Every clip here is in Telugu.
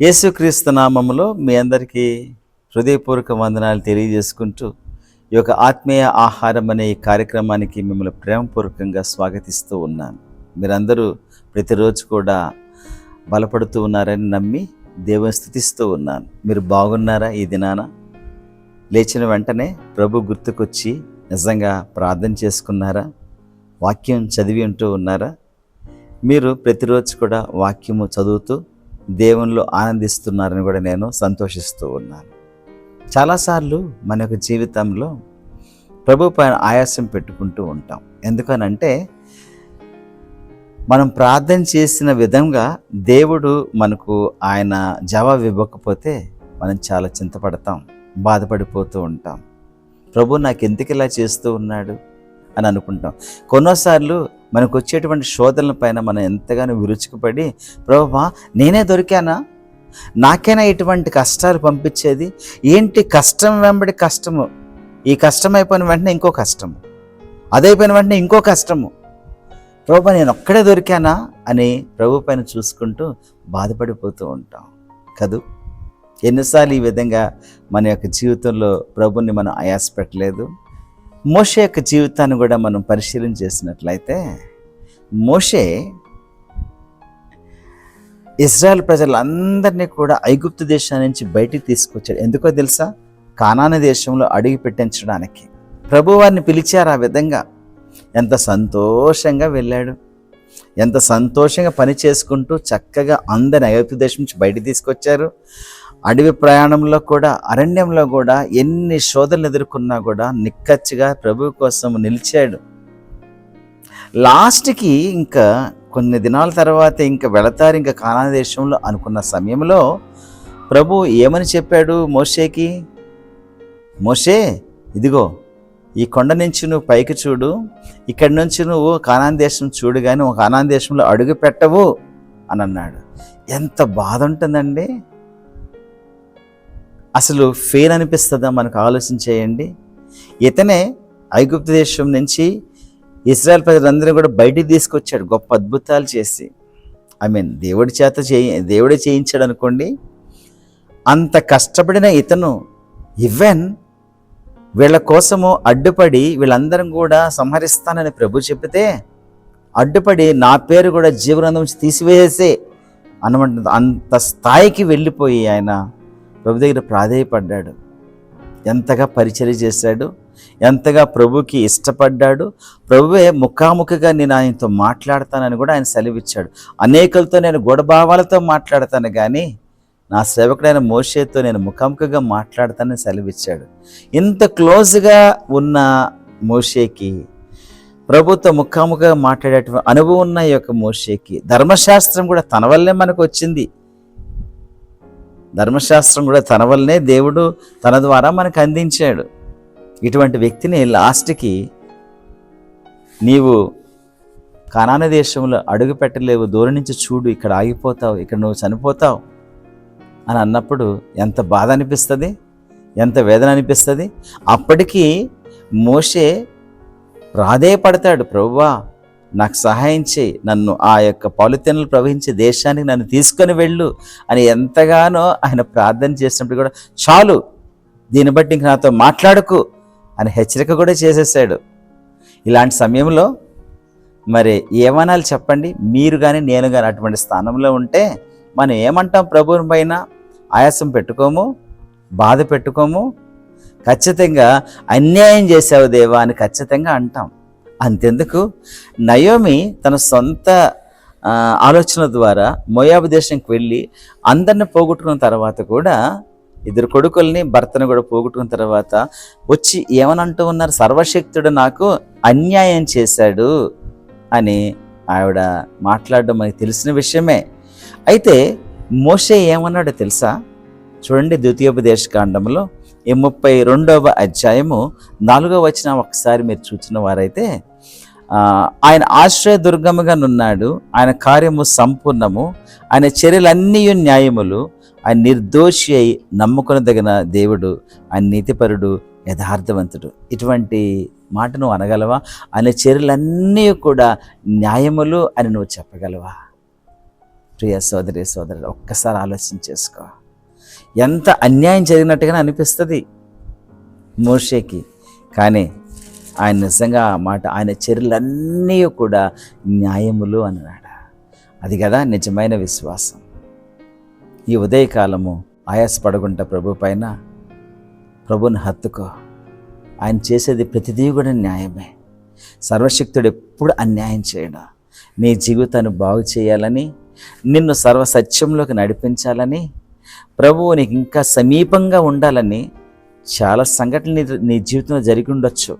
యేసుక్రీస్తు నామములో మీ అందరికీ హృదయపూర్వక వందనాలు తెలియజేసుకుంటూ ఈ యొక్క ఆత్మీయ ఆహారం అనే ఈ కార్యక్రమానికి మిమ్మల్ని ప్రేమపూర్వకంగా స్వాగతిస్తూ ఉన్నాను. మీరందరూ ప్రతిరోజు కూడా బలపడుతూ ఉన్నారని నమ్మి దేవుని స్తుతిస్తూ ఉన్నాను. మీరు బాగున్నారా? ఈ దినాన లేచిన వెంటనే ప్రభు గుర్తుకొచ్చి నిజంగా ప్రార్థన చేసుకున్నారా? వాక్యం చదివి ఉంటూ ఉన్నారా? మీరు ప్రతిరోజు కూడా వాక్యము చదువుతూ దేవునిలో ఆనందిస్తున్నారని కూడా నేను సంతోషిస్తూ ఉన్నాను. చాలాసార్లు మన యొక్క జీవితంలో ప్రభు పైన ఆయాసం పెట్టుకుంటూ ఉంటాం. ఎందుకనంటే మనం ప్రార్థన చేసిన విధంగా దేవుడు మనకు ఆయన జవాబు ఇవ్వకపోతే మనం చాలా చింతపడతాం, బాధపడిపోతూ ఉంటాం. ప్రభు నాకు ఎందుకు ఇలా చేస్తూ ఉన్నాడు అని అనుకుంటాం. కొన్నిసార్లు మనకు వచ్చేటువంటి శోధనల పైన మనం ఎంతగానో విరుచుకుపడి, ప్రభువా నేనే దొరికానా? నాకైనా ఇటువంటి కష్టాలు పంపించేది ఏంటి? కష్టం వెంబడి కష్టము, ఈ కష్టం అయిపోయిన వెంటనే ఇంకో కష్టము, అదైపోయిన వెంటనే ఇంకో కష్టము. ప్రభు నేను ఒక్కడే దొరికానా అని ప్రభు పైన చూసుకుంటూ బాధపడిపోతూ ఉంటాం కదూ. ఎన్నిసార్లు ఈ విధంగా మన యొక్క జీవితంలో ప్రభుని మనం ఆయాసపెట్టలేదు. మోషే యొక్క జీవితాన్ని కూడా మనం పరిశీలన చేసినట్లయితే, మోషే ఇజ్రాయెల్ ప్రజలందరినీ కూడా ఐగుప్తు దేశం నుంచి బయటికి తీసుకొచ్చాడు. ఎందుకో తెలుసా? కానాను దేశంలో అడుగు పెట్టించడానికి ప్రభు వారిని పిలిచారు. ఆ విధంగా ఎంత సంతోషంగా వెళ్ళాడు, ఎంత సంతోషంగా పని చేసుకుంటూ చక్కగా అందరిని ఐగుప్తు దేశం నుంచి బయటికి తీసుకొచ్చారు. అడవి ప్రయాణంలో కూడా, అరణ్యంలో కూడా ఎన్ని శోధనలు ఎదుర్కొన్నా కూడా నిక్కచ్చిగా ప్రభు కోసం నిలిచాడు. లాస్ట్కి ఇంకా కొన్ని దినాల తర్వాత ఇంకా వెళతారు ఇంకా కానాను దేశంలో అనుకున్న సమయంలో ప్రభు ఏమని చెప్పాడు మోషేకి? మోషే, ఇదిగో ఈ కొండ నుంచి నువ్వు పైకి చూడు, ఇక్కడి నుంచి నువ్వు కానాను దేశం చూడు, కానీ నువ్వు కానాను దేశంలో అడుగు పెట్టవు అని అన్నాడు. ఎంత బాధ ఉంటుందండి అసలు. ఫెయిల్ అనిపిస్తుందా మనకు? ఆలోచించేయండి. ఇతనే ఐగుప్తు దేశం నుంచి ఇశ్రాయేల్ ప్రజలందరినీ కూడా బయటికి తీసుకొచ్చాడు గొప్ప అద్భుతాలు చేసి. దేవుడే చేయించాడు అనుకోండి. అంత కష్టపడిన ఇతను ఈవెన్ వీళ్ళ కోసము అడ్డుపడి వీళ్ళందరం కూడా సంహరిస్తానని ప్రభు చెబితే అడ్డుపడి నా పేరు కూడా జీవగ్రంథం నుంచి తీసివేసే అనమాట. అంత స్థాయికి వెళ్ళిపోయి ఆయన ప్రభు దగ్గర ప్రాధేయపడ్డాడు. ఎంతగా పరిచర్య చేశాడు, ఎంతగా ప్రభుకి ఇష్టపడ్డాడు. ప్రభువే ముఖాముఖిగా నేను ఆయనతో మాట్లాడతానని కూడా ఆయన సెలవిచ్చాడు. అనేకులతో నేను గూఢభావాలతో మాట్లాడతాను, కానీ నా సేవకుడైన మోషేతో నేను ముఖాముఖిగా మాట్లాడతానని సెలవిచ్చాడు. ఇంత క్లోజ్గా ఉన్న మోషేకి, ప్రభుతో ముఖాముఖిగా మాట్లాడేటువంటి అనుభవం ఉన్న ఈ యొక్క మోషేకి ధర్మశాస్త్రం కూడా తన వల్లే మనకు వచ్చింది. ధర్మశాస్త్రం కూడా తన వల్లనే దేవుడు తన ద్వారా మనకు అందించాడు. ఇటువంటి వ్యక్తిని లాస్ట్కి నీవు కానాను దేశంలో అడుగు పెట్టలేవు, దూరం నుంచి చూడు, ఇక్కడ ఆగిపోతావు, ఇక్కడ నువ్వు చనిపోతావు అని అన్నప్పుడు ఎంత బాధ అనిపిస్తుంది, ఎంత వేదన అనిపిస్తుంది. అప్పటికీ మోషే ప్రాధేయపడతాడు, ప్రభువా నాకు సహాయం చేయి, నన్ను ఆ యొక్క పాలుతెనలు ప్రవహించే దేశానికి నన్ను తీసుకొని వెళ్ళు అని ఎంతగానో ఆయన ప్రార్థన చేసినప్పుడు కూడా చాలు, దీన్ని బట్టి ఇంక నాతో మాట్లాడకు అని హెచ్చరిక కూడా చేసేసాడు. ఇలాంటి సమయంలో మరి ఏమనాలి చెప్పండి? మీరు కానీ నేను కానీ అటువంటి స్థానంలో ఉంటే మనం ఏమంటాం? ప్రభువుని పైన ఆయాసం పెట్టుకోము, బాధ పెట్టుకోము. ఖచ్చితంగా అన్యాయం చేసావు దేవా అని ఖచ్చితంగా అంటాం. అంతెందుకు, నయోమి తన సొంత ఆలోచన ద్వారా మోయాబు దేశంకి వెళ్ళి అందరిని పోగొట్టుకున్న తర్వాత కూడా, ఇద్దరు కొడుకుల్ని భర్తను కూడా పోగొట్టుకున్న తర్వాత వచ్చి ఏమని అంటూ ఉన్నారు? సర్వశక్తుడు నాకు అన్యాయం చేశాడు అని ఆవిడ మాట్లాడడం మనకి తెలిసిన విషయమే. అయితే మోషే ఏమన్నాడో తెలుసా? చూడండి, ద్వితీయోపదేశకాండంలో ఈ 32వ అధ్యాయము 4వ వచనం ఒకసారి మీరు చూసిన వారైతే, ఆయన ఆశ్రయ దుర్గముగా నున్నాడు, ఆయన కార్యము సంపూర్ణము, ఆయన చర్యలన్నీ న్యాయములు, ఆయన నిర్దోషి అయి నమ్ముకొనదగిన దేవుడు, ఆయన నీతిపరుడు, యథార్థవంతుడు. ఇటువంటి మాట నువ్వు అనగలవా? ఆయన చర్యలన్నీ కూడా న్యాయములు అని నువ్వు చెప్పగలవా? ప్రియ సోదరి సోదరుడు, ఒక్కసారి ఆలోచన చేసుకో. ఎంత అన్యాయం జరిగినట్టుగానే అనిపిస్తుంది మోషేకి, కానీ ఆయన నిజంగా ఆ మాట, ఆయన చర్యలన్నీ కూడా న్యాయములు అన్నాడు. అది కదా నిజమైన విశ్వాసం. ఈ ఉదయకాలము ఆయాసపడకుండా ప్రభు పైన ప్రభుని హత్తుకో. ఆయన చేసేది ప్రతిదీ కూడా న్యాయమే. సర్వశక్తుడు ఎప్పుడు అన్యాయం చేయడు. నీ జీవితాన్ని బాగు చేయాలని, నిన్ను సర్వసత్యంలోకి నడిపించాలని, ప్రభువు నీకు ఇంకా సమీపంగా ఉండాలని చాలా సంఘటనలు నీ జీవితంలో జరిగి ఉండొచ్చు.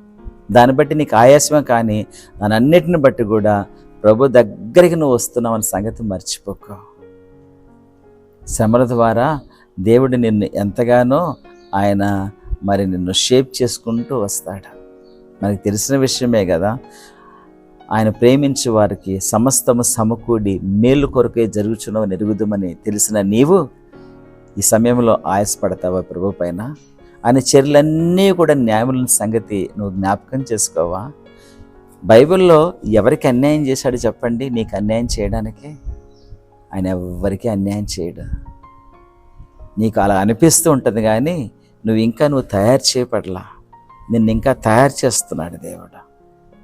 దాన్ని బట్టి నీకు ఆయాసమే, కానీ దాని అన్నిటిని బట్టి కూడా ప్రభు దగ్గరికి నువ్వు వస్తున్నావు అనే సంగతి మర్చిపోకో. శ్రమల ద్వారా దేవుడు నిన్ను ఎంతగానో ఆయన మరి నిన్ను షేప్ చేసుకుంటూ వస్తాడు. మనకు తెలిసిన విషయమే కదా, ఆయన ప్రేమించే వారికి సమస్తము సమకూడి మేలు కొరకే జరుగుచున్నవని ఎరుగుదమని తెలిసిన నీవు ఈ సమయంలో ఆయాసపడతావా ప్రభు పైన? ఆయన చర్యలన్నీ కూడా న్యాయముల సంగతి నువ్వు జ్ఞాపకం చేసుకోవా? బైబిల్లో ఎవరికి అన్యాయం చేశాడు చెప్పండి? నీకు అన్యాయం చేయడానికి. ఆయన ఎవరికి అన్యాయం చేయడు. నీకు అలా అనిపిస్తూ ఉంటుంది, కానీ నువ్వు తయారు చేయబడలా. నిన్ను ఇంకా తయారు చేస్తున్నాడు దేవుడు.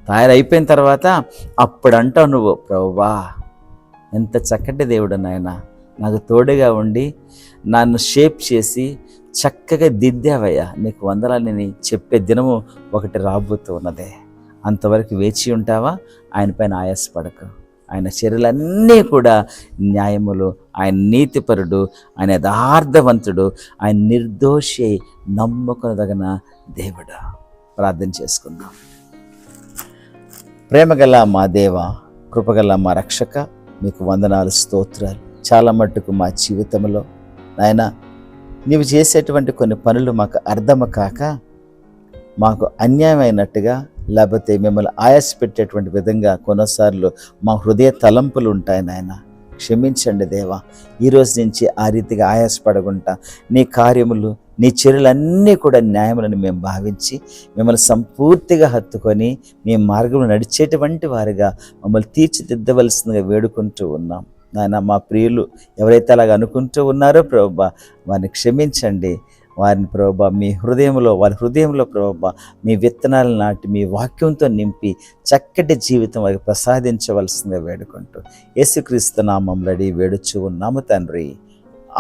తయారైపోయిన తర్వాత అప్పుడు అంటావు నువ్వు, ప్రభువా ఎంత చక్కటి దేవుడు నాయన, నాకు తోడుగా ఉండి నన్ను షేప్ చేసి చక్కగా దిద్దావయ్యా, నీకు వందనాలని చెప్పే దినము ఒకటి రాబోతూ ఉన్నదే. అంతవరకు వేచి ఉంటావా? ఆయన పైన ఆయాసపడకు. ఆయన చర్యలన్నీ కూడా న్యాయములు. ఆయన నీతిపరుడు, ఆయన యథార్థవంతుడు, ఆయన నిర్దోషి, నమ్మకదగిన దేవుడు. ప్రార్థన చేసుకుందాం. ప్రేమగల మా దేవ, కృపగల మా రక్షక, మీకు వందనాలు, స్తోత్రాలు. చాలా మట్టుకు మా జీవితంలో నాయన నీవు చేసేటువంటి కొన్ని పనులు మాకు అర్థము కాక, మాకు అన్యాయమైనట్టుగా, లేకపోతే మిమ్మల్ని ఆయాసపెట్టేటువంటి విధంగా కొన్నిసార్లు మా హృదయ తలంపులు ఉంటాయి నాయన. క్షమించండి దేవా. ఈరోజు నుంచి ఆ రీతిగా ఆయాసపడకుండా నీ కార్యములు, నీ చర్యలన్నీ కూడా న్యాయములను మేము భావించి మిమ్మల్ని సంపూర్తిగా హత్తుకొని మీ మార్గంలో నడిచేటువంటి వారిగా మమ్మల్ని తీర్చిదిద్దవలసిందిగా వేడుకుంటూ ఉన్నాం నాయన. మా ప్రియులు ఎవరైతే అలాగ అనుకుంటూ ఉన్నారో ప్రభువా, వారిని క్షమించండి. వారిని ప్రభువా మీ వారి హృదయంలో ప్రభువా మీ విత్తనాలను నాటి మీ వాక్యంతో నింపి చక్కటి జీవితం వారికి ప్రసాదించవలసిందిగా వేడుకుంటూ యేసుక్రీస్తు నామములో అడిగి వేడుచు ఉన్నాము తండ్రి,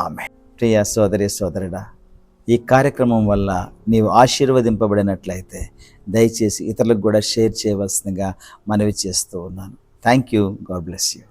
ఆమేన్. ప్రియ సోదరి సోదరుడా, ఈ కార్యక్రమం వల్ల నీవు ఆశీర్వదింపబడినట్లయితే దయచేసి ఇతరులకు కూడా షేర్ చేయవలసిందిగా మనవి చేస్తూ ఉన్నాను. Thank you. God bless you.